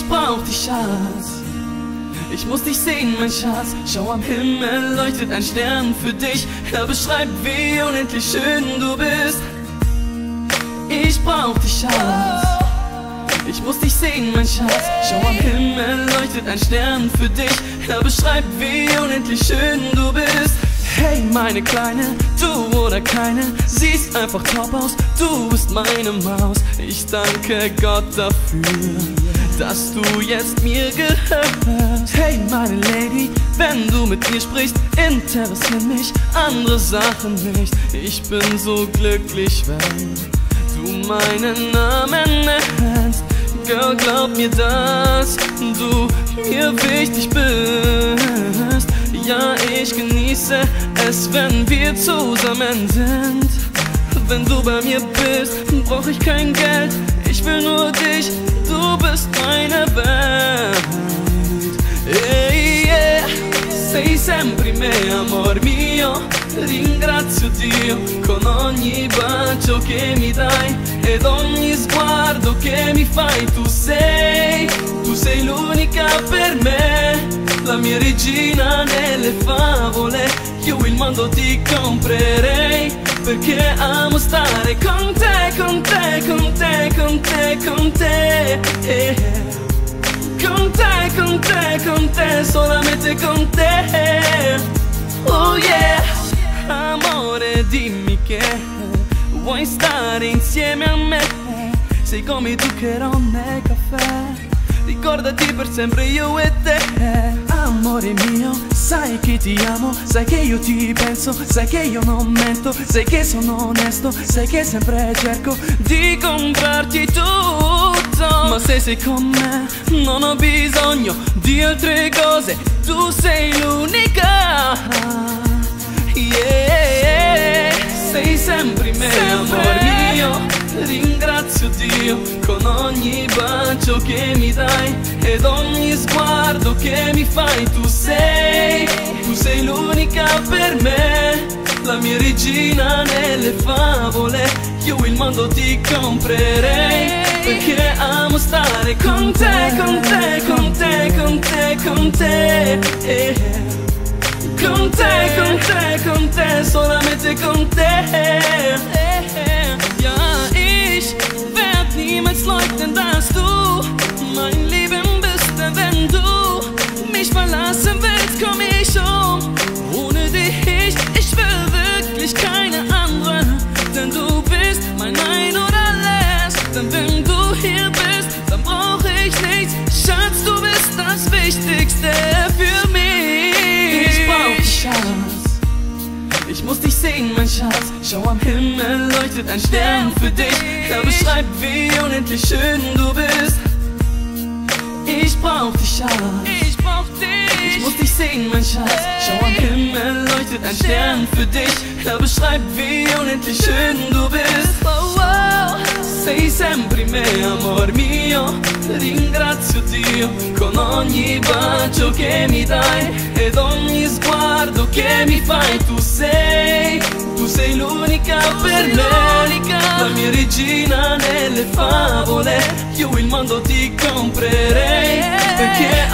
brauch dich, Schatz. Ich muss dich sehen, mein Schatz. Schau, am Himmel leuchtet ein Stern für dich. Er beschreibt, wie unendlich schön du bist. Ich brauch dich, Schatz. Ich muss dich sehen, mein Schatz. Schau, am Himmel leuchtet ein Stern für dich. Er beschreibt, wie unendlich schön du bist. Hey, meine Kleine, du oder keine, siehst einfach top aus, du bist meine Maus. Ich danke Gott dafür, dass du jetzt mir gehörst. Hey, meine Lady, wenn du mit mir sprichst, interessieren mich andere Sachen nicht. Ich bin so glücklich, wenn du meinen Namen nennst. Girl, glaub mir, dass du mir wichtig bist. Ja, ich genieße es, wenn wir zusammen sind. Wenn du bei mir bist, brauch ich kein Geld. Ich will nur dich, du bist meine Welt. Hey, yeah. Sei sempre me, amor mio. Ringrazio Dio con ogni bacio che mi dai ed ogni sguardo che mi fai. Tu sei l'unica per me, la mia regina nelle favole. Io il mondo ti comprerei perché amo stare con te, con te, con te, con te, con te. Con te, con te, con te, solamente con te. Oh yeah. Amore, dimmi che vuoi stare insieme a me. Sei come zucchero nel caffè. Ricordati per sempre io e te. Amore mio, sai che ti amo, sai che io ti penso, sai che io non mento, sai che sono onesto, sai che sempre cerco di comprarti tutto. Ma se sei con me non ho bisogno di altre cose, tu sei l'unica. Yeah, sei sempre me, amor mio. Ringrazio Dio con ogni bacio che mi dai ed ogni sguardo che mi fai. Tu sei l'unica per me, la mia regina nelle favole. Io il mondo ti comprerei perché amo stare con te, con te, con te, con te, con te. Con te, con te, con te, solamente con te. Ja, ich werd niemals leugnen, dass du mein Leben bist. Denn wenn du mich verlassen willst, komm ich um. Ohne dich, ich will wirklich keine andere. Denn du bist mein Ein und Alles. Denn wenn du hier bist, dann brauch ich nichts. Schatz, du bist das Wichtigste für mich. Schatz, ich muss dich sehen, mein Schatz. Schau, am Himmel leuchtet ein Stern für dich. Er beschreibt, wie unendlich schön du bist. Ich brauch dich, Schatz. Ich brauch dich. Ich muss dich sehen, mein Schatz. Schau, am Himmel leuchtet ein Stern für dich. Er beschreibt, wie unendlich schön du bist. Oh, oh. Sei sempre me, amor mio. Ringrazio Dio con ogni bacio che mi dai ed ogni sguardo che mi fai. Tu sei l'unica per me, la mia regina nelle favole. Io il mondo ti comprerei perché